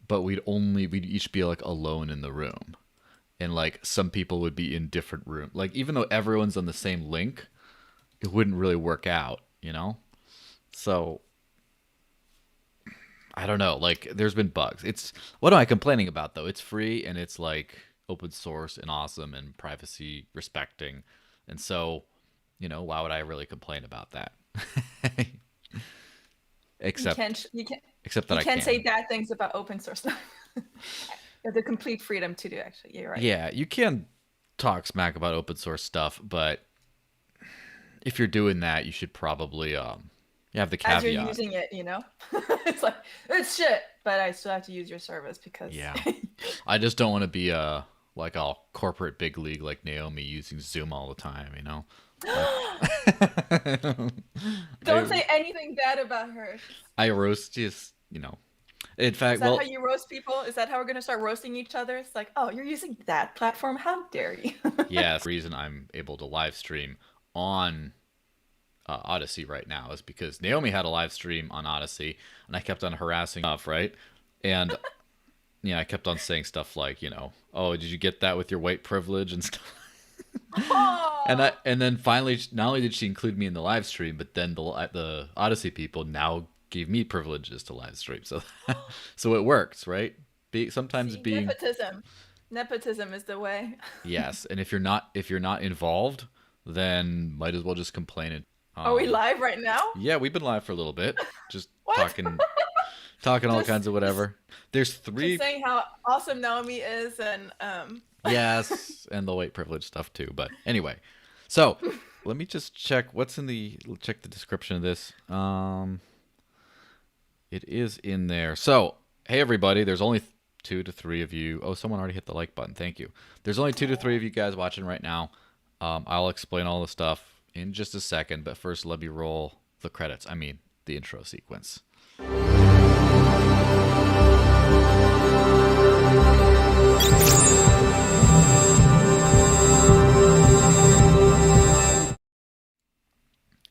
but we'd each be like alone in the room. And like some people would be in different rooms. Like even though everyone's on the same link, it wouldn't really work out, you know? So I don't know. Like there's been bugs. It's what am I complaining about though? It's free and it's like open source and awesome and privacy respecting. And so, why would I really complain about that? You except can't you can't except that you I can't say can. bad things about open source. The complete freedom to do. Actually, you're right. Yeah, you can talk smack about open source stuff, but if you're doing that, you should probably you have the As you're caveat. using it, it's like it's shit, but I still have to use your service because Yeah. I just don't want to be like a corporate big league like Naomi using Zoom all the time, Like don't I say anything bad about her. I roast just, In Is fact, that how well, you roast people? Is that how we're gonna start roasting each other? It's like, oh, you're using that platform? How dare you? yes, the reason I'm able to live stream on Odysee right now is because Naomi had a live stream on Odysee and I kept on harassing off, right? And yeah, I kept on saying stuff like, oh, did you get that with your white privilege and stuff. Oh, And then finally, not only did she include me in the live stream, but then the Odyssey people now gave me privileges to live stream. So so it works, right? Sometimes see, being nepotism. Nepotism is the way. yes, and if you're not involved, then might as well just complain it. Are we Um, live right now? yeah, we've been live for a little bit, just What? talking all just kinds of just whatever. There's just three. saying how awesome Naomi is and Yes, and the white privilege stuff too. But anyway, so let me just check check the description of this. It is in there. So hey everybody, there's only 2 to 3 of you. Oh, someone already hit the like button. Thank you. There's only 2 to 3 of you guys watching right now. I'll explain all the stuff in just a second, but first let me roll the credits. I mean the intro sequence.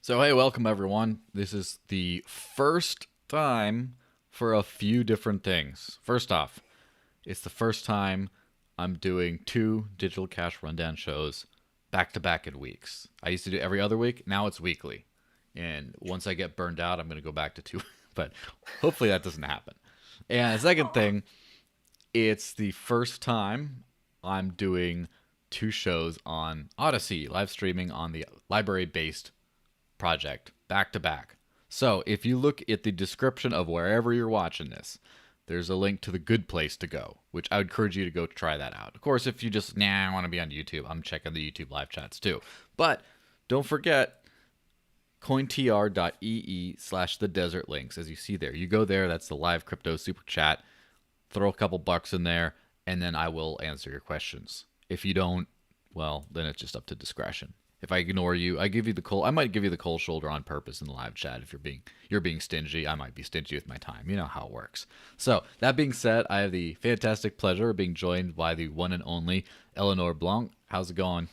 So, hey, welcome everyone. This is the first time for a few different things. First off, it's the first time I'm doing 2 digital cash rundown shows back to back in weeks. I used to do every other week, now it's weekly. And once I get burned out, I'm going to go back to 2, but hopefully that doesn't happen. And the second thing, it's the first time I'm doing 2 shows on Odysee, live streaming on the library based project back to back. So if you look at the description of wherever you're watching this, there's a link to the good place to go, which I would encourage you to go try that out. Of course, if you just, I want to be on YouTube, I'm checking the YouTube live chats too. But don't forget cointr.ee/the desert links, as you see there. You go there, that's the live crypto super chat. Throw a couple bucks in there, and then I will answer your questions. If you don't, well, then it's just up to discretion. If I ignore you, I might give you the cold shoulder on purpose in the live chat. If you're being stingy, I might be stingy with my time. You know how it works. So that being said, I have the fantastic pleasure of being joined by the one and only Eléonore Blanc. How's it going?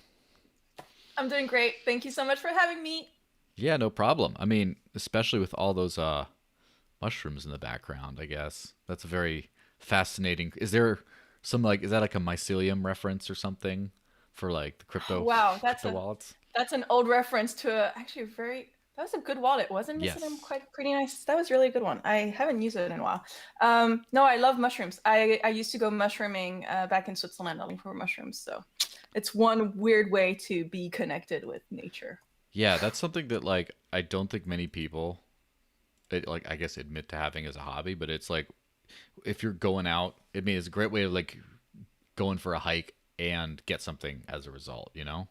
I'm doing great. Thank you so much for having me. Yeah, no problem. I mean, especially with all those mushrooms in the background, I guess that's a very fascinating. Is that like a mycelium reference or something for like the Wow, crypto wallets? that's an old reference to actually very that was a good wallet, wasn't Mycelium Yes. quite pretty nice? That was really a good one. I haven't used it in a while. No, I love mushrooms. I used to go mushrooming back in Switzerland looking for mushrooms, so it's one weird way to be connected with nature. Yeah, that's something that like I don't think many people I guess admit to having as a hobby, but it's like if you're going out, I mean it's a great way to like go in for a hike and get something as a result, you know?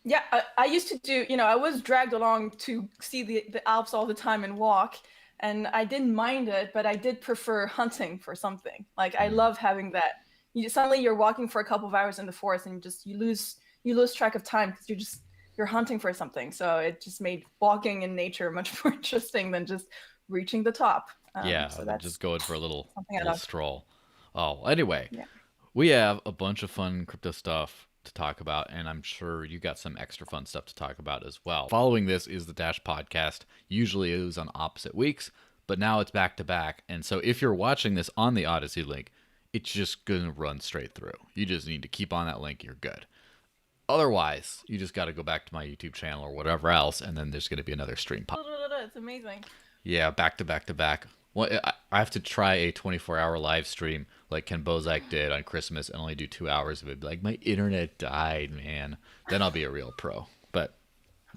Yeah, I used to do, I was dragged along to see the Alps all the time and walk, and I didn't mind it, but I did prefer hunting for something. Like I Mm. love having that. Suddenly you're walking for a couple of hours in the forest and you lose track of time because you're hunting for something. So it just made walking in nature much more interesting than just reaching the top. Yeah, So than just that's going for a little something I little love. stroll. Oh, anyway, Yeah. we have a bunch of fun crypto stuff to talk about, and I'm sure you got some extra fun stuff to talk about as well. Following this is the Dash podcast. Usually it was on opposite weeks, but now it's back to back. And so if you're watching this on the Odysee link, it's just going to run straight through. You just need to keep on that link. You're good. Otherwise, you just got to go back to my YouTube channel or whatever else, and then there's going to be another stream pop. It's amazing. Yeah, back to back to back. Well, I have to try a 24-hour live stream like Ken Bozak did on Christmas and only do 2 hours of it. Be like, my internet died, man. Then I'll be a real pro. But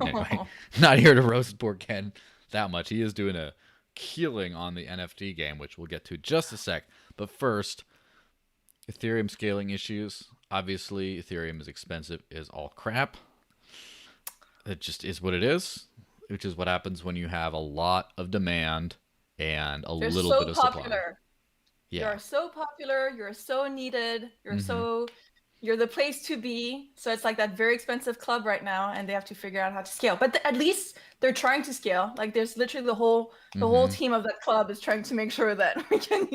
anyway, not here to roast poor Ken that much. He is doing a killing on the NFT game, which we'll get to just a sec. But first, Ethereum scaling issues. Obviously, Ethereum is expensive as all crap. It just is what it is, which is what happens when you have a lot of demand and a little bit of supply. Yeah. You're so popular. You're so needed. You're the place to be. So it's like that very expensive club right now, and they have to figure out how to scale. But at least they're trying to scale. Like there's literally the whole team of that club is trying to make sure that we can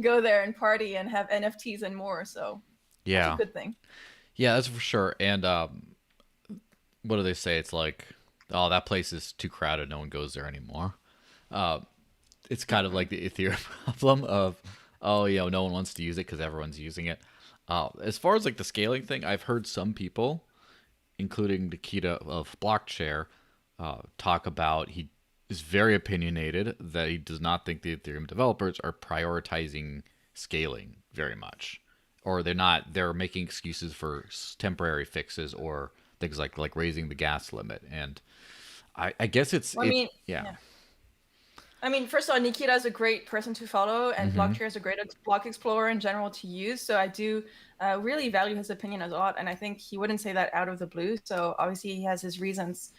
go there and party and have NFTs and more. So yeah, that's a good thing. Yeah, that's for sure. And what do they say? It's like, oh, that place is too crowded. No one goes there anymore. It's kind of like the Ethereum problem of, oh, no one wants to use it because everyone's using it. As far as like the scaling thing, I've heard some people, including Nikita of Blockchair, talk about he is very opinionated that he does not think the Ethereum developers are prioritizing scaling very much, or they're making excuses for temporary fixes or things like raising the gas limit. And I guess yeah. I mean, first of all, Nikita is a great person to follow, and Blockchair is a great block explorer in general to use. So I do really value his opinion a lot, and I think he wouldn't say that out of the blue. So obviously he has his reasons.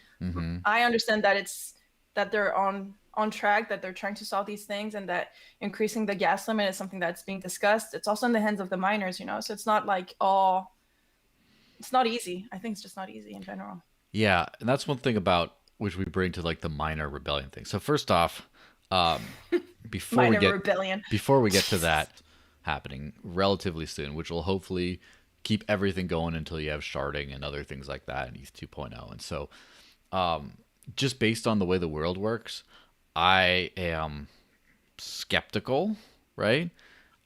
I understand that they're on track, that they're trying to solve these things, and that increasing the gas limit is something that's being discussed. It's also in the hands of the miners, so it's not like it's not easy. I think it's just not easy in general. Yeah, and that's one thing about which we bring to like the miner rebellion thing. So first off, before we get to that happening relatively soon, which will hopefully keep everything going until you have sharding and other things like that in ETH 2.0. And so just based on the way the world works, I am skeptical, right?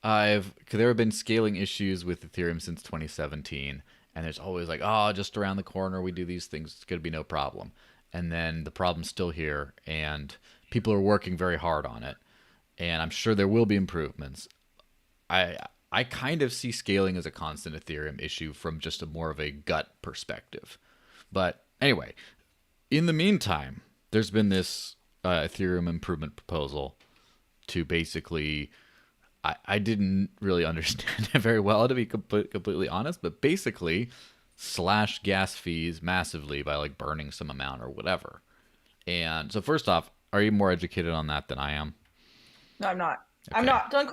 There have been scaling issues with Ethereum since 2017, and there's always like, oh, just around the corner we do these things, it's going to be no problem. And then the problem's still here, and people are working very hard on it, and I'm sure there will be improvements. I kind of see scaling as a constant Ethereum issue from just more of a gut perspective. But anyway, in the meantime, there's been this Ethereum improvement proposal to basically, I didn't really understand it very well, to be completely honest, but basically slash gas fees massively by like burning some amount or whatever. And so first off, are you more educated on that than I am? No, I'm not. Okay. I'm not. Don't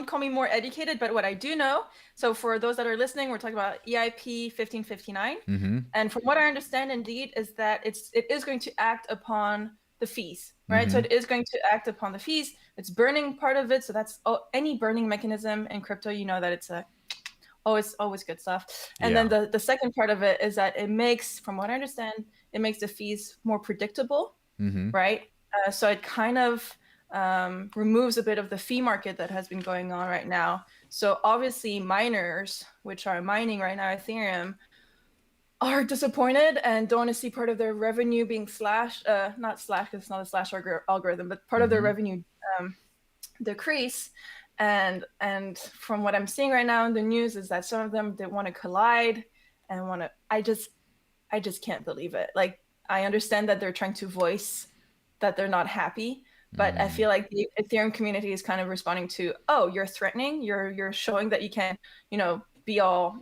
call me more educated, but what I do know, so for those that are listening, we're talking about EIP 1559. And from what I understand, indeed, is that it is going to act upon the fees, right? So it is going to act upon the fees. It's burning part of it. So that's any burning mechanism in crypto, that it's always good stuff. And then the second part of it is that it makes, from what I understand, it makes the fees more predictable, right? So it kind of removes a bit of the fee market that has been going on right now. So obviously miners, which are mining right now Ethereum, are disappointed and don't want to see part of their revenue being slashed, not slashed because it's not a slash algorithm, but part of their revenue decrease. And from what I'm seeing right now in the news is that some of them, they want to collide and I just can't believe it. Like, I understand that they're trying to voice that they're not happy, but I feel like the Ethereum community is kind of responding to, oh, you're threatening, you're showing that you can, be all,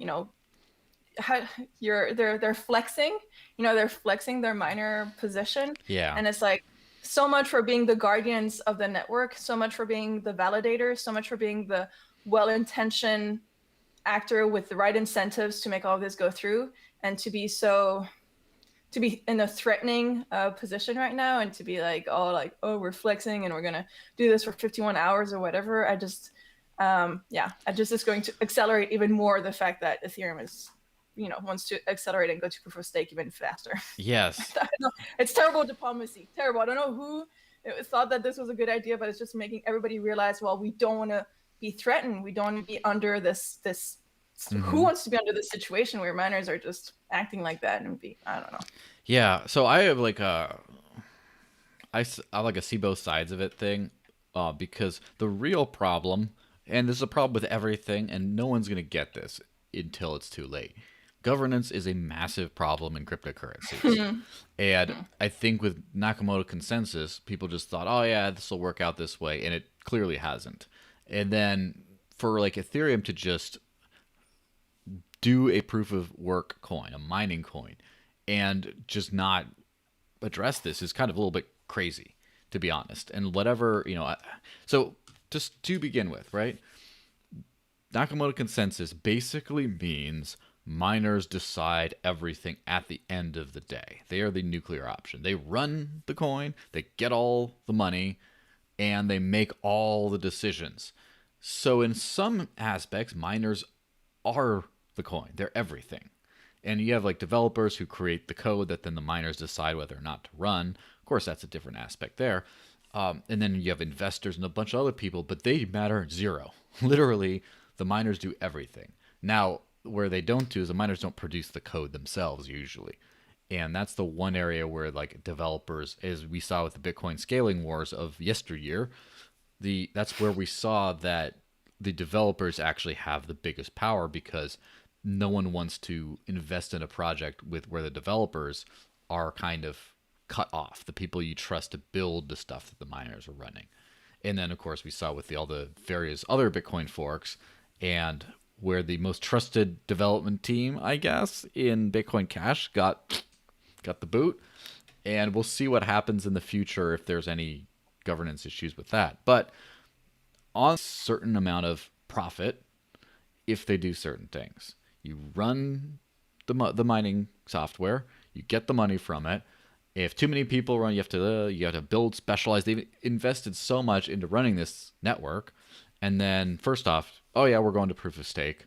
they're flexing, they're flexing their miner position. Yeah. And it's like, so much for being the guardians of the network, so much for being the validator, so much for being the well-intentioned actor with the right incentives to make all of this go through, and to be in a threatening position right now, and to be like, oh, we're flexing and we're gonna do this for 51 hours or whatever. I just is going to accelerate even more the fact that Ethereum is, wants to accelerate and go to proof of stake even faster. Yes. It's terrible diplomacy. Terrible. I don't know who It was thought that this was a good idea, but it's just making everybody realize, well, we don't want to be threatened. We don't want to be under this. Who wants to be under this situation where miners are just acting like that and I don't know. Yeah. So I have like I like a see both sides of it thing, because the real problem, and this is a problem with everything, and no one's gonna get this until it's too late. Governance is a massive problem in cryptocurrencies. And I think with Nakamoto consensus, people just thought, oh yeah, this will work out this way, and it clearly hasn't. And then for like Ethereum to just do a proof of work coin, a mining coin, and just not address this is kind of a little bit crazy, to be honest. And whatever, so just to begin with, right? Nakamoto consensus basically means miners decide everything at the end of the day. They are the nuclear option. They run the coin, they get all the money, and they make all the decisions. So in some aspects, miners are the coin. They're everything. And you have like developers who create the code that then the miners decide whether or not to run. Of course, that's a different aspect there. And then you have investors and a bunch of other people, but they matter zero. Literally, the miners do everything. Now, where they don't do is the miners don't produce the code themselves usually. And that's the one area where like developers, as we saw with the Bitcoin scaling wars of yesteryear, that's where we saw that the developers actually have the biggest power, because no one wants to invest in a project with where the developers are kind of cut off, the people you trust to build the stuff that the miners are running. And then of course we saw with all the various other Bitcoin forks, and where the most trusted development team, I guess, in Bitcoin Cash got the boot. And we'll see what happens in the future if there's any governance issues with that. But on a certain amount of profit, if they do certain things, you run the mining software, you get the money from it. If too many people run, you have to build specialized. They've invested so much into running this network, and then first off, oh yeah, we're going to proof of stake.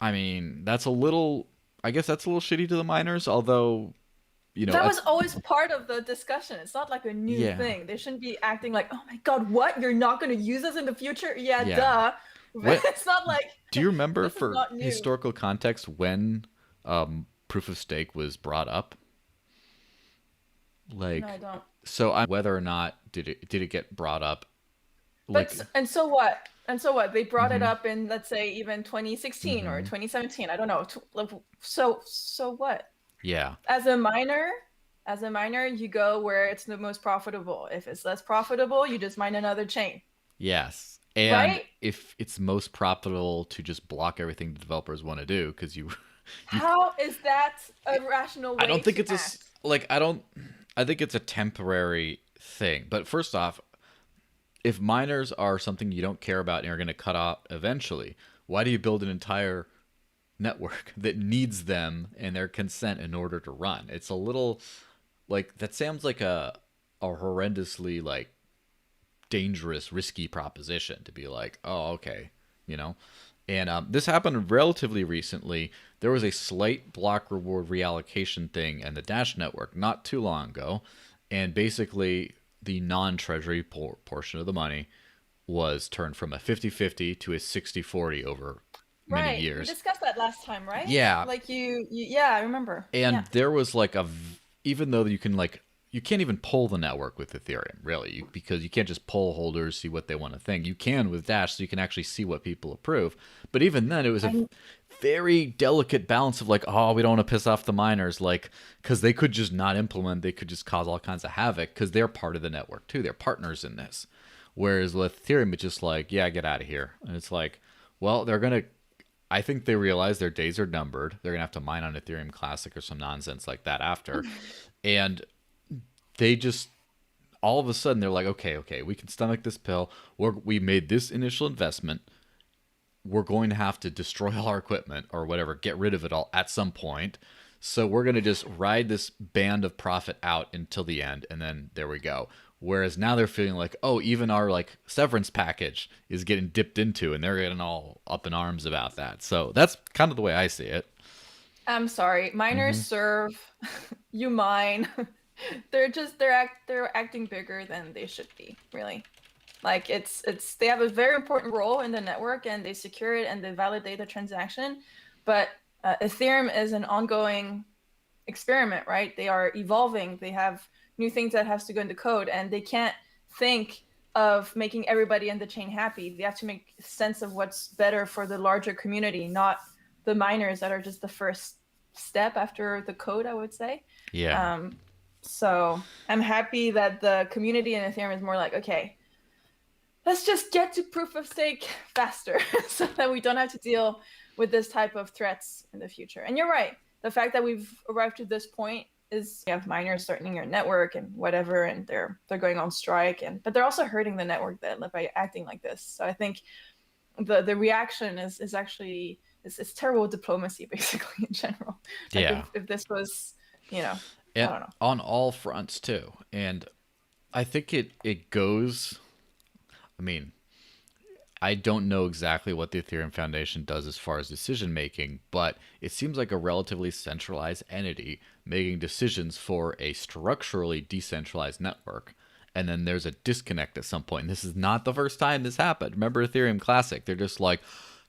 I mean, that's a little shitty to the miners, although, that was always part of the discussion. It's not like a new thing. They shouldn't be acting like, oh my God, what? You're not going to use us in the future? Yeah. Duh. It's not like. Do you remember for historical context when proof of stake was brought up? Like, no, I don't. So whether or not did it get brought up? And so what? They brought it up in, let's say, even 2016 or 2017. I don't know. So what? Yeah. As a miner, you go where it's the most profitable. If it's less profitable, you just mine another chain. Yes. And if it's most profitable to just block everything the developers want to do, because how is that a rational way? I don't think it's act? I think it's a temporary thing. But first off, if miners are something you don't care about and are going to cut out eventually, why do you build an entire network that needs them and their consent in order to run? It's a little like, that sounds like a horrendously like dangerous, risky proposition to be like, oh, okay, And this happened relatively recently. There was a slight block reward reallocation thing in the Dash network not too long ago, and basically the non-treasury portion of the money was turned from a 50-50 to a 60-40 over many years. We discussed that last time, right? Yeah. Like yeah, I remember. And there was like even though you can't even pull the network with Ethereum, really, because you can't just poll holders, see what they want to think. You can with Dash, so you can actually see what people approve. But even then, it was a very delicate balance of like, oh, we don't want to piss off the miners, like, because they could just not implement, they could just cause all kinds of havoc, because they're part of the network too. They're partners in this. Whereas with Ethereum, it's just like, yeah, get out of here. And it's like, well, I think they realize their days are numbered. They're going to have to mine on Ethereum Classic or some nonsense like that after. And they just, all of a sudden, they're like, okay, we can stomach this pill. We made this initial investment. We're going to have to destroy all our equipment or whatever, get rid of it all at some point. So we're going to just ride this band of profit out until the end, and then there we go. Whereas now they're feeling like, oh, even our like severance package is getting dipped into, and they're getting all up in arms about that. So that's kind of the way I see it. I'm sorry. Miners serve, you mine. they're acting bigger than they should be, really. Like they have a very important role in the network, and they secure it and they validate the transaction. But Ethereum is an ongoing experiment, right? They are evolving. They have new things that has to go into code, and they can't think of making everybody in the chain happy. They have to make sense of what's better for the larger community, not the miners that are just the first step after the code, I would say. Yeah. So I'm happy that the community in Ethereum is more like, okay, let's just get to proof of stake faster so that we don't have to deal with this type of threats in the future. And you're right. The fact that we've arrived to this point is you have miners threatening your network and whatever, and they're going on strike, but they're also hurting the network by acting like this. So I think the reaction is actually it's terrible diplomacy, basically, in general. Like Yeah. if this was, I And don't know. on all fronts too. And I think it goes, I mean, I don't know exactly what the Ethereum Foundation does as far as decision making, but it seems like a relatively centralized entity making decisions for a structurally decentralized network. And then there's a disconnect at some point. And this is not the first time this happened. Remember Ethereum Classic? They're just like,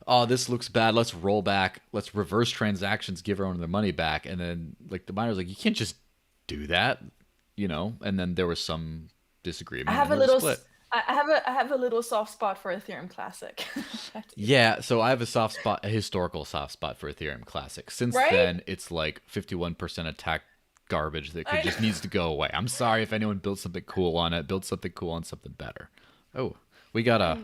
oh, this looks bad. Let's roll back. Let's reverse transactions, give everyone their money back. And then like the miner's like, you can't just do that, And then there was some disagreement. I have a and there was little. split. I have a little soft spot for Ethereum Classic. Yeah, so I have a historical soft spot for Ethereum Classic. Since Right? then, it's like 51% attack garbage that just needs to go away. I'm sorry if anyone built something cool on it. Build something cool on something better. Oh, we gotta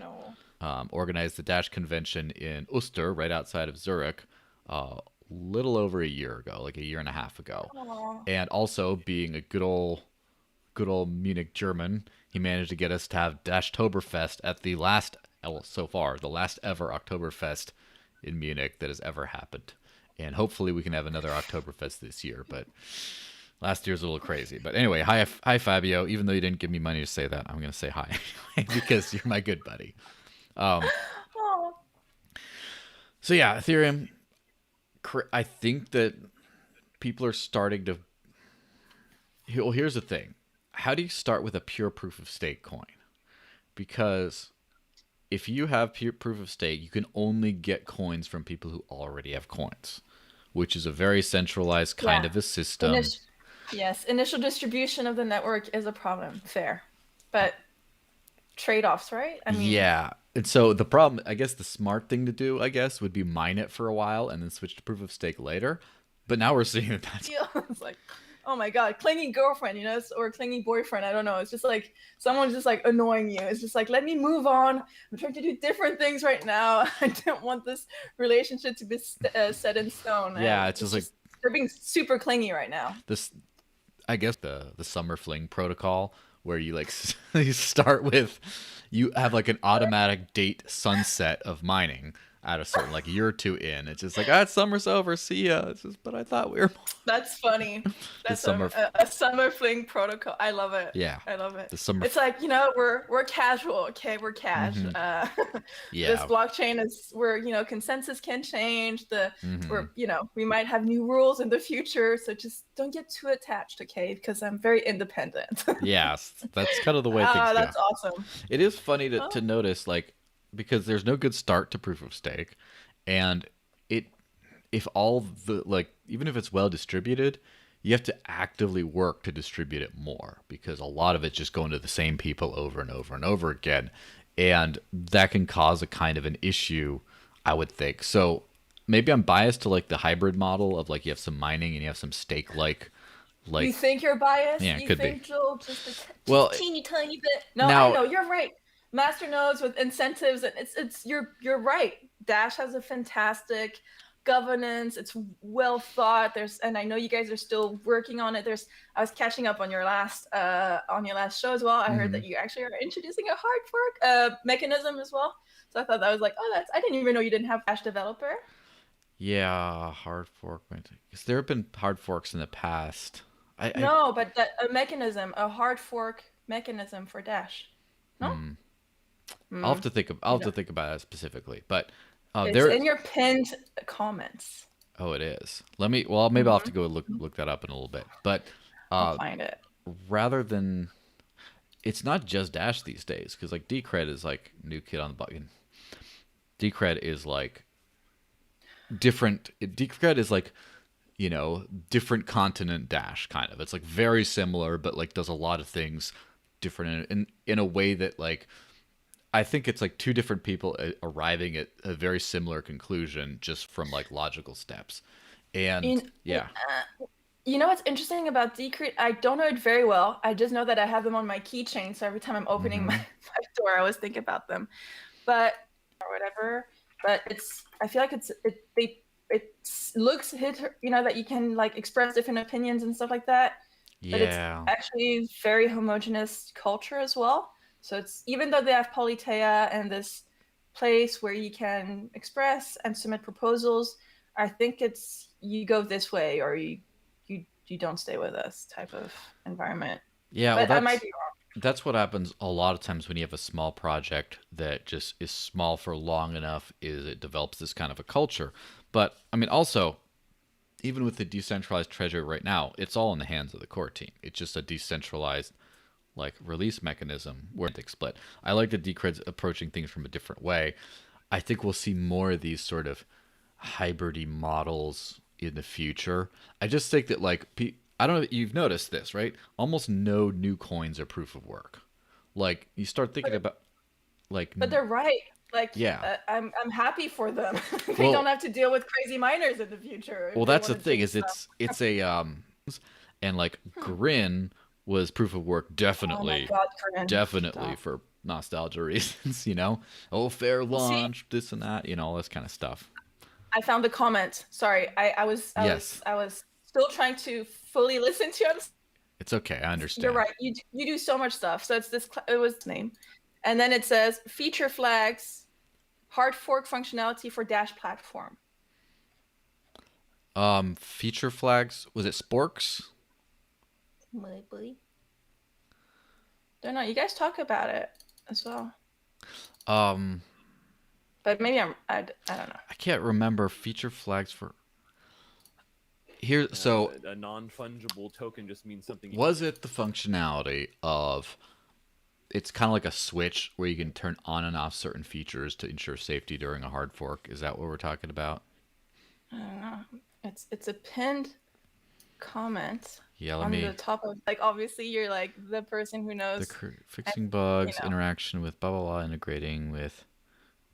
organize the Dash convention in Uster, right outside of Zurich, little over a year ago, like a year and a half ago. Aww. And also being a good old Munich German, he managed to get us to have Dashtoberfest at the last ever Oktoberfest in Munich that has ever happened. And hopefully we can have another Oktoberfest this year, but last year's a little crazy. But anyway, hi Fabio. Even though you didn't give me money to say that, I'm going to say hi because you're my good buddy. So yeah, Ethereum, I think that people are starting to... Well, here's the thing. How do you start with a pure proof of stake coin? Because if you have pure proof of stake, you can only get coins from people who already have coins, which is a very centralized kind of a system. Yes, initial distribution of the network is a problem. Fair. But trade-offs, right? I mean, yeah. And so the problem, I guess the smart thing to do, would be mine it for a while and then switch to proof of stake later. But now we're seeing that that's... It's like, oh my god, clingy girlfriend, or clingy boyfriend. I don't know. It's just like someone's just like annoying you. It's just like, let me move on. I'm trying to do different things right now. I don't want this relationship to be set in stone. Yeah, it's just like they're being super clingy right now. This, I guess, the summer fling protocol, where you like you start with, you have like an automatic date sunset of mining at a certain like year or two in. It's just like, summer's over, see ya. It's just, but I thought we were... That's funny. That's a summer fling protocol. I love it. Yeah, I love it. The summer... It's like, we're casual. Okay, we're cash. Mm-hmm. This blockchain is where consensus can change. We're we might have new rules in the future, so just don't get too attached, okay? Because I'm very independent. Yes, that's kind of the way things go. That's awesome. It is funny to notice, like, because there's no good start to proof of stake, and if all the, like, even if it's well distributed, you have to actively work to distribute it more, because a lot of it's just going to the same people over and over and over again, and that can cause a kind of an issue, I would think. So maybe I'm biased to like the hybrid model of like you have some mining and you have some stake like you think you're biased? Yeah, you could think, be. Joel, just a teeny tiny bit. No, now, I know you're right. Master nodes with incentives, and you're right. Dash has a fantastic governance. It's well thought. And I know you guys are still working on it. I was catching up on your last show as well. I heard that you actually are introducing a hard fork mechanism as well. So I thought that was like, I didn't even know you didn't have Dash developer. Yeah, hard fork. Because there have been hard forks in the past. But a hard fork mechanism for Dash. No. I'll have to think about it specifically, but it's in your pinned comments. Oh, it is. Maybe I'll have to go look that up in a little bit. But I'll find it. rather than it's not just Dash these days because like Decred is like new kid on the block. Decred is like different. Decred is like different continent Dash kind of. It's like very similar, but like does a lot of things different in a way that like I think it's like two different people arriving at a very similar conclusion just from like logical steps. And In, yeah. you know what's interesting about Decred? I don't know it very well. I just know that I have them on my keychain, so every time I'm opening Mm-hmm. my door, I always think about them. But or whatever. But I feel like it looks that you can like express different opinions and stuff like that. But it's Yeah. actually very homogenous culture as well. So it's even though they have Politeia and this place where you can express and submit proposals, I think it's you go this way or you don't stay with us type of environment. Yeah, well But I might be that's what happens a lot of times when you have a small project that just is small for long enough is it develops this kind of a culture. But I mean also even with the decentralized treasury right now, it's all in the hands of the core team. It's just a decentralized like release mechanism where they split. I like that Decred's approaching things from a different way. I think we'll see more of these sort of hybridy models in the future. I just think that like I don't know, you've noticed this, right? Almost no new coins are proof of work. Like you start thinking wrong. about like But they're right. Like yeah. I'm happy for them. They don't Well, have to deal with crazy miners in the future if well they that's want the to thing change is stuff. it's a and like Hmm. Grin was proof of work Oh my definitely God, Corinne. definitely Stop. for nostalgia reasons. Oh, fair See, launch, this and that, all this kind of stuff. I found the comment. Sorry, Yes, I was still trying to fully listen to it. it's okay. I You're understand. right. You do so much stuff. So it's this. It was name, and then it says feature flags, hard fork functionality for Dash platform. Feature flags. Was it Sporks? Maybe. Don't know. You guys talk about it as well, Um, but maybe I don't know. I can't remember feature flags for here. Yeah, So a non-fungible token just means something. was it the functionality of it's kind of like a switch where you can turn on and off certain features to ensure safety during a hard fork? Is that what we're talking about? I don't know. It's a pinned comment Yeah, let on the me. top of like obviously you're like the person who knows and Fixing you bugs, know. interaction with blah blah blah, integrating with.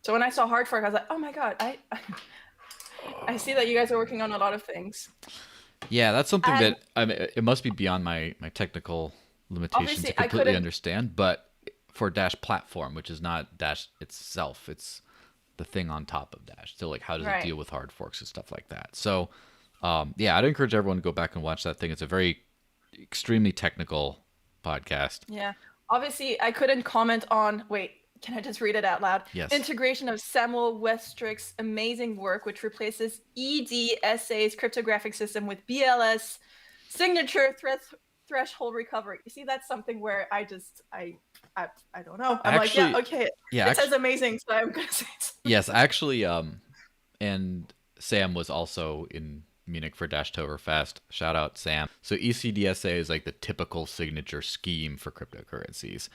So when I saw hard fork, I was like, oh my God, I see that you guys are working on a lot of things. Yeah, that's something And that I mean, it must be beyond my technical limitations to obviously I completely couldn't understand. But for Dash platform, which is not Dash itself, it's the thing on top of Dash. So like, how does it right. deal with hard forks and stuff like that? So, yeah, I'd encourage everyone to go back and watch that thing. It's a very extremely technical podcast. Yeah. Obviously I couldn't comment on wait, can I just read it out loud? Yes. Integration of Samuel Westrick's amazing work, which replaces EDSA's cryptographic system with BLS signature threshold recovery. You see, that's something where I don't know. I'm like, yeah, okay. Yeah, It says amazing, so I'm gonna say it. yes, actually, and Sam was also in Munich for Dashtoberfest. Shout out Sam. So ECDSA is like the typical signature scheme for cryptocurrencies,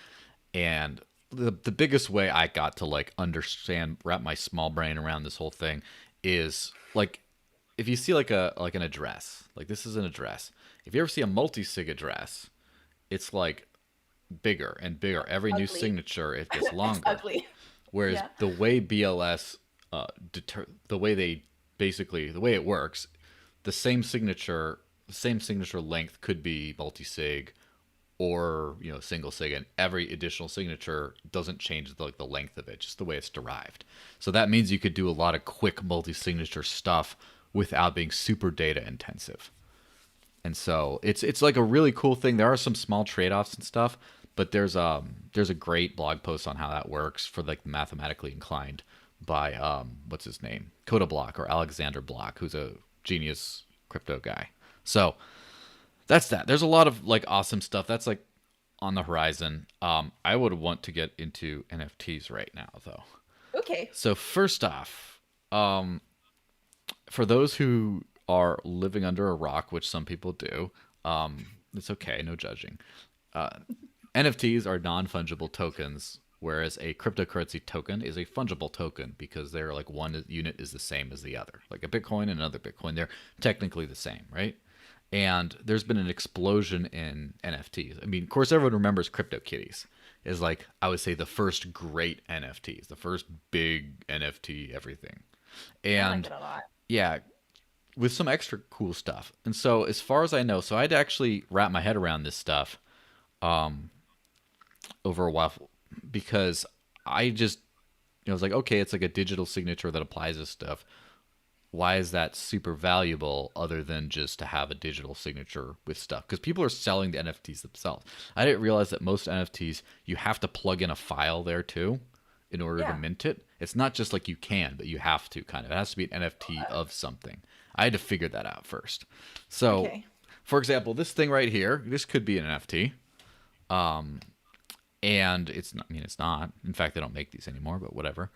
and the biggest way I got to like understand, wrap my small brain around this whole thing is like if you see like an address, like this is an address. If you ever see a multi-sig address, it's like bigger and bigger. Every new Ugly. signature it gets It's longer. ugly. Whereas Yeah. the way BLS, the way the way it works, the same signature length could be multi-sig or single sig, and every additional signature doesn't change the length of it, just the way it's derived. So that means you could do a lot of quick multi-signature stuff without being super data intensive. And so it's like a really cool thing. There are some small trade-offs and stuff, but there's a great blog post on how that works for like the mathematically inclined by what's his name? Coda Block or Alexander Block, who's a genius crypto guy. So that's that. There's a lot of like awesome stuff that's like on the horizon. I would want to get into NFTs right now though. Okay. So first off, for those who are living under a rock, which some people do, It's okay, no judging. NFTs are non-fungible tokens, whereas a cryptocurrency token is a fungible token because they're like one unit is the same as the other. Like a Bitcoin and another Bitcoin, they're technically the same, right? And there's been an explosion in NFTs. I mean, of course, everyone remembers CryptoKitties is like, I would say, the first great NFTs, the first big NFT everything. I like And it a lot. yeah, with some extra cool stuff. And so as far as I know, so I had to actually wrap my head around this stuff over a while because I just, I was like, okay, it's like a digital signature that applies this stuff. Why is that super valuable other than just to have a digital signature with stuff? Because people are selling the NFTs themselves. I didn't realize that most NFTs, you have to plug in a file there too in order to mint it. It's not just like you can, but you have to kind of. It has to be an NFT of something. I had to figure that out first. So, for example, this thing right here, this could be an NFT. And it's not, I mean, it's not. In fact, they don't make these anymore, but whatever.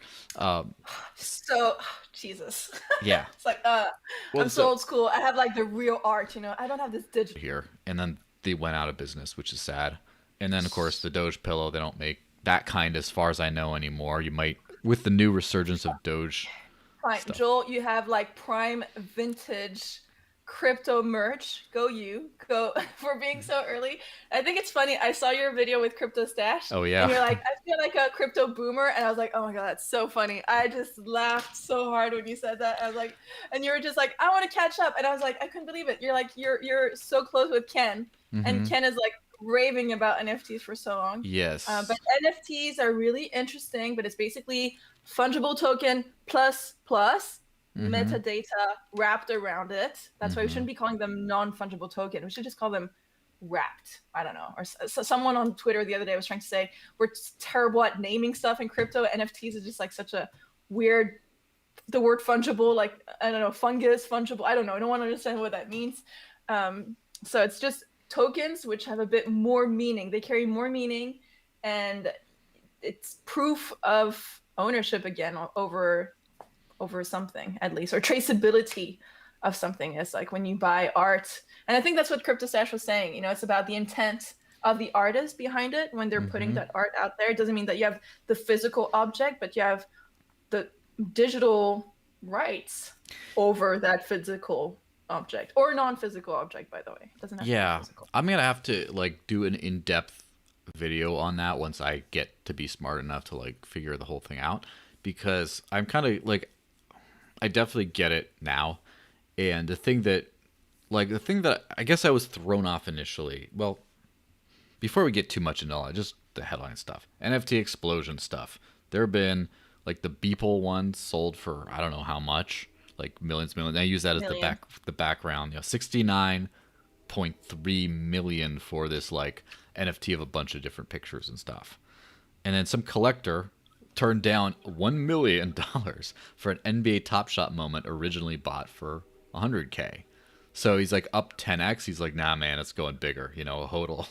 So, Jesus. Yeah. It's like, I'm so old school. I have like the real art, you know. I don't have this digital. Here. And then they went out of business, which is sad. And then, of course, the Doge pillow, they don't make that kind as far as I know anymore. You might, with the new resurgence of Doge. Fine. Stuff. Joel, you have like prime vintage crypto merch. Go for being so early. I think it's funny. I saw your video with Crypto Stash. Oh, yeah. And you're like, I feel like a crypto boomer. And I was like, oh my God, that's so funny. I just laughed so hard when you said that. I was like, and you were just like, I want to catch up. And I was like, I couldn't believe it. You're like, you're so close with Ken. And Ken is like raving about NFTs for so long. Yes. But NFTs are really interesting, but it's basically fungible token plus metadata wrapped around it. That's why we shouldn't be calling them non-fungible token. We should just call them wrapped. I don't know. Or someone on Twitter the other day was trying to say we're terrible at naming stuff in crypto. NFTs is just like such a weird, the word fungible, like, I don't know, fungus, fungible. I don't know. I don't want to understand what that means. So it's just tokens which have a bit more meaning. They carry more meaning, and it's proof of ownership again over something, at least, or traceability of something. Is like when you buy art, and I think that's what Crypto Stash was saying. You know, it's about the intent of the artist behind it when they're putting that art out there. It doesn't mean that you have the physical object, but you have the digital rights over that physical object or non-physical object, by the way. It doesn't have to be physical. I'm gonna have to like do an in-depth video on that once I get to be smart enough to like figure the whole thing out, because I'm kind of like, I definitely get it now. And the thing that I guess I was thrown off initially, well, before we get too much into all that, just the headline stuff, NFT explosion stuff. There have been like the Beeple one sold for I don't know how much, like millions. I use that as the background. 69.3 million for this like NFT of a bunch of different pictures and stuff. And then some collector turned down $1 million for an NBA Top Shot moment originally bought for $100K. So he's like up 10x. He's like, nah, man, it's going bigger. You know, a hodl.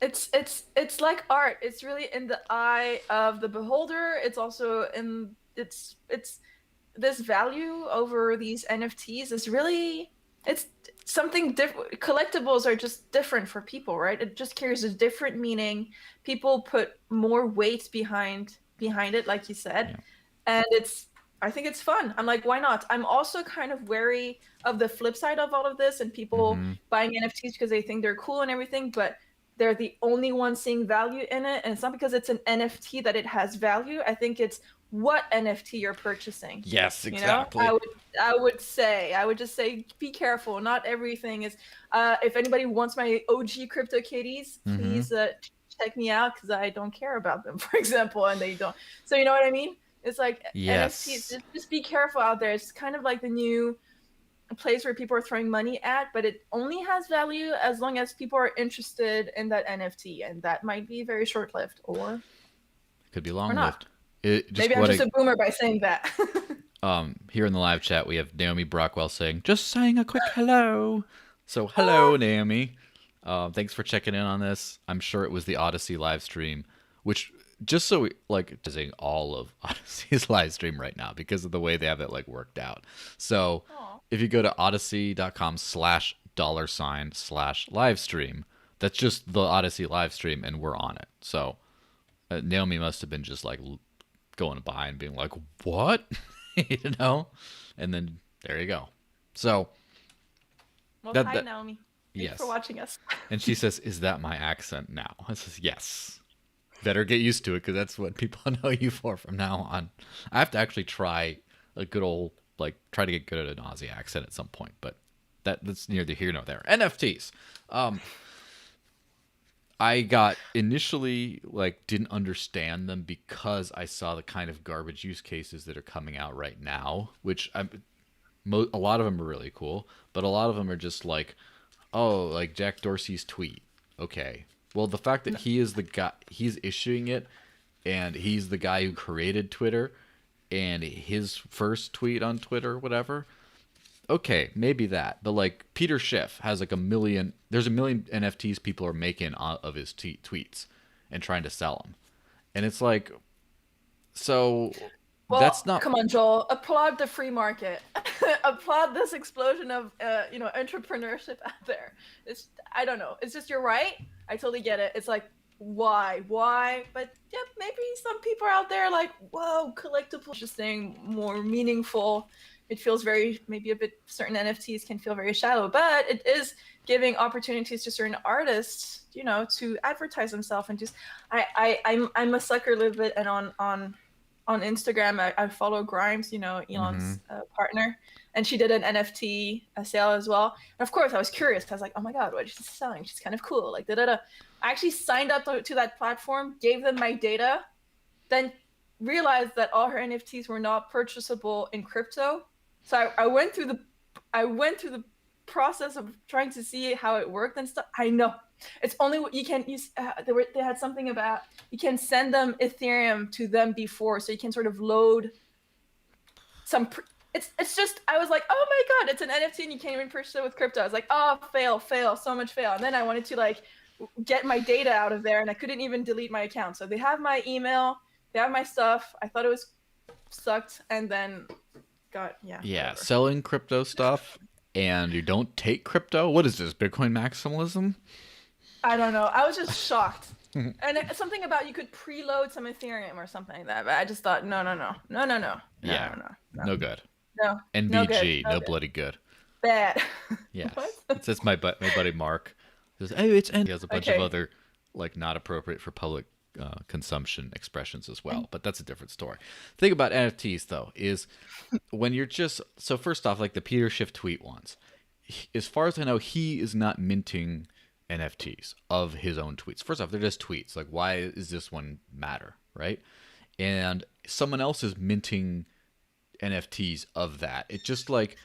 It's like art. It's really in the eye of the beholder. It's also in it's this value over these NFTs is really, it's something different. Collectibles are just different for people, right? It just carries a different meaning. People put more weight behind it, like you said, and I think it's fun. I'm like, why not? I'm also kind of wary of the flip side of all of this and people buying NFTs because they think they're cool and everything, but they're the only ones seeing value in it. And it's not because it's an NFT that it has value. I think it's what NFT you're purchasing. Yes, exactly. You know? I would just say, be careful. Not everything is, if anybody wants my OG CryptoKitties, please check me out because I don't care about them, for example, and they don't. So you know what I mean? It's like NFTs, just be careful out there. It's kind of like the new place where people are throwing money at, but it only has value as long as people are interested in that NFT, and that might be very short-lived, or it could be long-lived. Maybe I'm just a boomer by saying that. Here in the live chat, we have Naomi Brockwell saying, just saying a quick hello. So hello, Naomi. Thanks for checking in on this. I'm sure it was the Odysee live stream, which just so we like saying all of Odyssee's live stream right now because of the way they have it like worked out. So if you go to odysee.com/doge, $/livestream. That's just the Odysee live stream, and we're on it. So Naomi must have been just like going by and being like, what? You know? And then there you go. So Well, That- hi, that- Naomi. yes. Thanks for watching us. And she says, is that my accent now? I says, yes. Better get used to it, because that's what people know you for from now on. I have to actually try a good old, like, try to get good at an Aussie accent at some point, but that's neither here nor there. NFTs. I got initially, like, didn't understand them because I saw the kind of garbage use cases that are coming out right now, which a lot of them are really cool, but a lot of them are just like, oh, like Jack Dorsey's tweet. Okay. Well, the fact that he is the guy, he's issuing it, and he's the guy who created Twitter, and his first tweet on Twitter, whatever. Okay, maybe that. But like Peter Schiff has like there's a million NFTs people are making of his tweets and trying to sell them. And it's like, so Well, that's not. Come on, Joel. Applaud the free market. Applaud this explosion of entrepreneurship out there. I don't know. It's just, you're right. I totally get it. It's like, why? But yeah, maybe some people are out there like, whoa, collectible, interesting, more meaningful. It feels maybe a bit, certain NFTs can feel very shallow, but it is giving opportunities to certain artists, to advertise themselves and just, I'm a sucker a little bit, and on Instagram, I follow Grimes, Elon's partner, and she did an NFT sale as well. And of course, I was curious. I was like, oh my God, what is she selling? She's kind of cool. Like, da-da-da. I actually signed up to that platform, gave them my data, then realized that all her NFTs were not purchasable in crypto. So I went through the process of trying to see how it worked and stuff. I know it's only you can use. They had something about you can send them Ethereum to them before, so you can sort of load some. It's just, I was like, oh my God, it's an NFT and you can't even purchase it with crypto. I was like, oh, fail, so much fail. And then I wanted to like get my data out of there, and I couldn't even delete my account. So they have my email, they have my stuff. I thought it was sucked, and then Yeah, whatever. selling crypto stuff, and you don't take crypto. What is this, Bitcoin maximalism? I don't know. I was just shocked. And something about you could preload some Ethereum or something like that. But I just thought, no. Yeah, no good. No. NVG, No no good. bloody good. Bad. Yeah, What? it says my buddy Mark. Says, hey, it's He has a bunch of Okay. other like not appropriate for public consumption expressions as well, but that's a different story. The thing about NFTs though is when you're just so first off, like the Peter Schiff tweet ones, as far as I know, he is not minting NFTs of his own tweets. First off, they're just tweets. Like, why is this one matter, right? And someone else is minting NFTs of that. It just like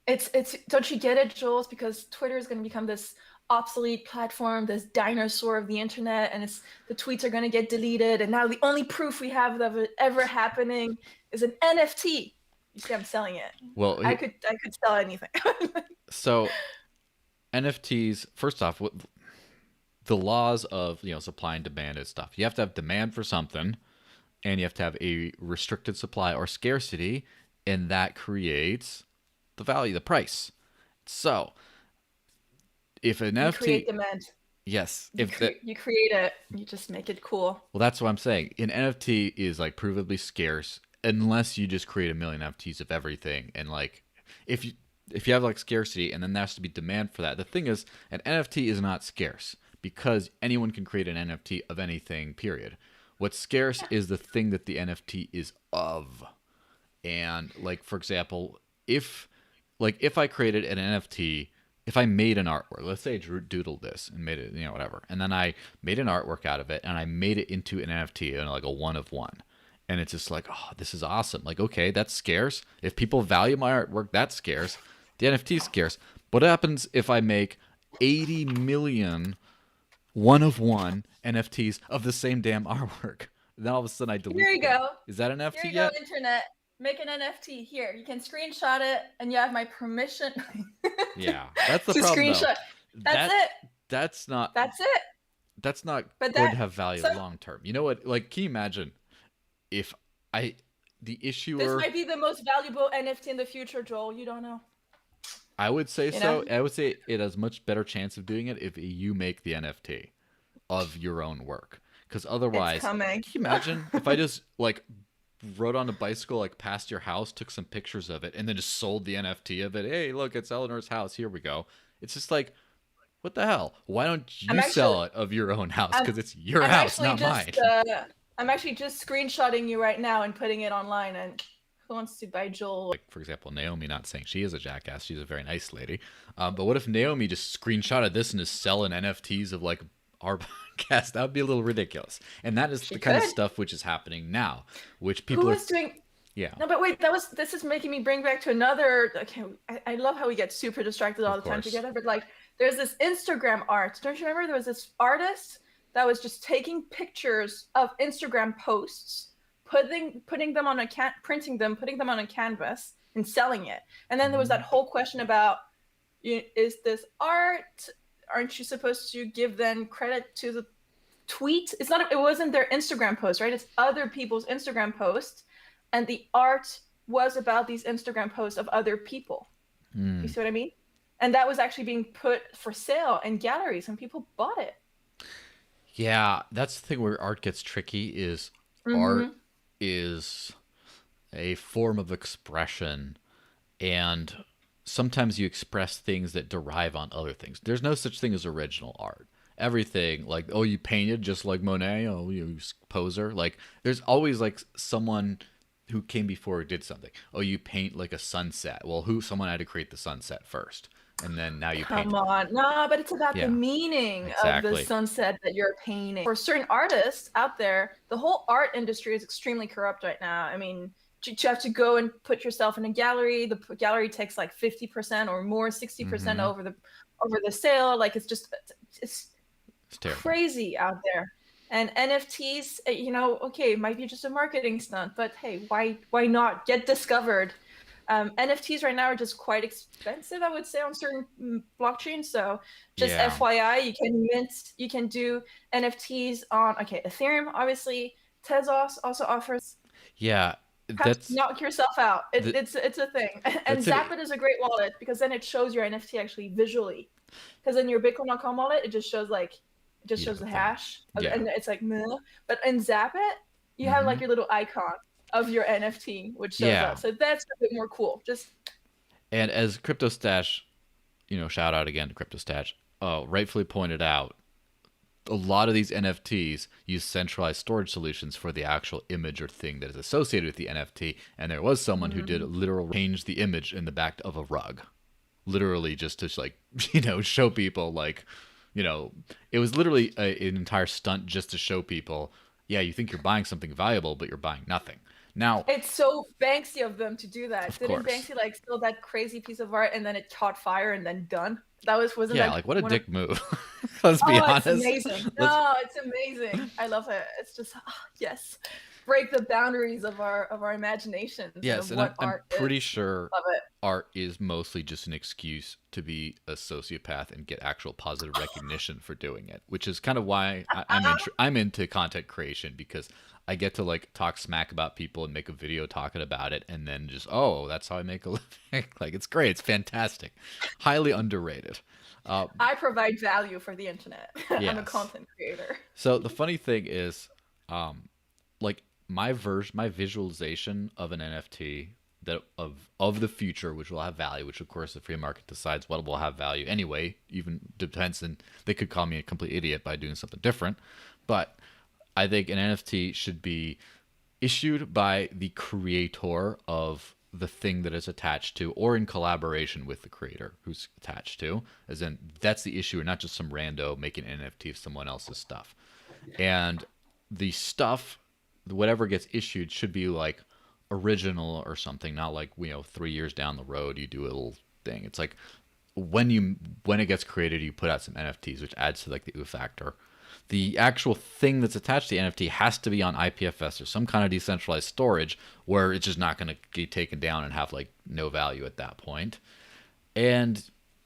It's don't you get it, Jules? Because Twitter is going to become this obsolete platform, this dinosaur of the internet, and the tweets are going to get deleted. And now the only proof we have of it ever happening is an NFT. You see, I'm selling it. well, I could sell anything. so NFTs. First off, the laws of supply and demand and stuff. You have to have demand for something, and you have to have a restricted supply or scarcity, and that creates the value, the price. So if an You NFT, create demand. yes, You create it. You just make it cool. well, that's what I'm saying. An NFT is like provably scarce unless you just create a million NFTs of everything, and like if you have like scarcity, and then there has to be demand for that. The thing is, an NFT is not scarce because anyone can create an NFT of anything. Period. What's scarce is the thing that the NFT is of. And like, for example, if I created an NFT, if I made an artwork, let's say I doodled this and made it, whatever, and then I made an artwork out of it and I made it into an NFT and like a one of one. And it's just like, oh, this is awesome. Like, okay, that's scarce. If people value my artwork, that's scarce. The NFT is scarce. What happens if I make 80 million one of one NFTs of the same damn artwork? Then all of a sudden I delete Here you them. go. Is that an NFT Here you yet? go, internet. Make an NFT. Here, you can screenshot it, and you have my permission. Yeah, that's the to problem. screenshot. Though. That's it. That's not. That's it. That's not But going that- to have value so- long term. You know what? Like, can you imagine if the This issuer? might be the most valuable NFT in the future, Joel. You don't know. I would say You so. know? I would say it has much better chance of doing it if you make the NFT of your own work. Because otherwise, It's coming. can you imagine if I just like rode on a bicycle like past your house, took some pictures of it, and then just sold the NFT of it? Hey, look, it's Eleanor's house. Here we go. It's just like, what the hell? Why don't I'm you actually, sell it of your own house? I'm, Because it's your I'm house, actually not mine. just, I'm actually just screenshotting you right now and putting it online. And who wants to buy Joel? Like, for example, Naomi, not saying she is a jackass. She's a very nice lady. But what if Naomi just screenshotted this and is selling NFTs of like our podcast? That would be a little ridiculous. And that is She the kind of could. stuff which is happening now, which people Who are. is doing? Yeah, No, but wait, this is making me bring back to another. Okay, I love how we get super distracted all Of the time course. together. But like, there's this Instagram art. Don't you remember? There was this artist that was just taking pictures of Instagram posts, putting them on printing them, putting them on a canvas, and selling it. And then there was that whole question about, is this art? Aren't you supposed to give then credit to the tweet? It's not. It wasn't their Instagram post, right? It's other people's Instagram posts, and the art was about these Instagram posts of other people. You see what I mean? And that was actually being put for sale in galleries, and people bought it. Yeah, that's the thing where art gets tricky. Is art is a form of expression, and sometimes you express things that derive on other things. There's no such thing as original art. Everything, like, oh, you painted just like Monet, oh, you poser. Like, there's always like someone who came before who did something. Oh, you paint like a sunset. Well, someone had to create the sunset first, and then now you paint. Come on. No, but it's about Yeah, the meaning of exactly. the sunset that you're painting. For certain artists out there, the whole art industry is extremely corrupt right now. I mean, you have to go and put yourself in a gallery. The gallery takes like 50% or more, 60% over the sale. Like, it's terrible. crazy out there. And NFTs, okay, it might be just a marketing stunt, but hey, why not get discovered? NFTs right now are just quite expensive, I would say, on certain blockchains. So just Yeah. FYI, you can do NFTs on, Ethereum, obviously. Tezos also offers. Yeah, Have to knock yourself out. It's a thing. And that's Zapit is a great wallet because then it shows your NFT actually visually. Because in your Bitcoin.com wallet, it just shows the hash, and it's like meh. But in Zapit, you have like your little icon of your NFT, which shows up. So that's a bit more cool. And as CryptoStash, shout out again to CryptoStash, rightfully pointed out, a lot of these NFTs use centralized storage solutions for the actual image or thing that is associated with the NFT. And there was someone who did literal change the image in the back of a rug, literally just to like show people like. It was literally an entire stunt just to show people, yeah, you think you're buying something valuable, but you're buying nothing. Now, it's so Banksy of them to do that. Of Didn't course. Banksy like steal that crazy piece of art and then it caught fire and then done? Wasn't yeah, that like what a dick move. Let's be honest. It's amazing. No, it's amazing. I love it. It's just yes, break the boundaries of our imaginations. Yes, of and what I'm art pretty is. sure Love it. art is mostly just an excuse to be a sociopath and get actual positive recognition for doing it, which is kind of why I'm into content creation, because I get to like talk smack about people and make a video talking about it, and then just, oh, that's how I make a living. Like, it's great. It's fantastic. Highly underrated. I provide value for the internet. I'm a Yes. content creator. So the funny thing is, like my visualization of an NFT that of the future, which will have value, which of course the free market decides what will have value anyway, even depends, and they could call me a complete idiot by doing something different. But I think an NFT should be issued by the creator of the thing that is attached to, or in collaboration with the creator who's attached to, as in that's the issue, and not just some rando making an NFT of someone else's stuff. And the stuff, whatever gets issued, should be like original or something, not like 3 years down the road you do a little thing. It's like when it gets created, you put out some NFTs, which adds to like the ooh factor. The actual thing that's attached to the NFT has to be on IPFS or some kind of decentralized storage where it's just not going to get taken down and have like no value at that point. And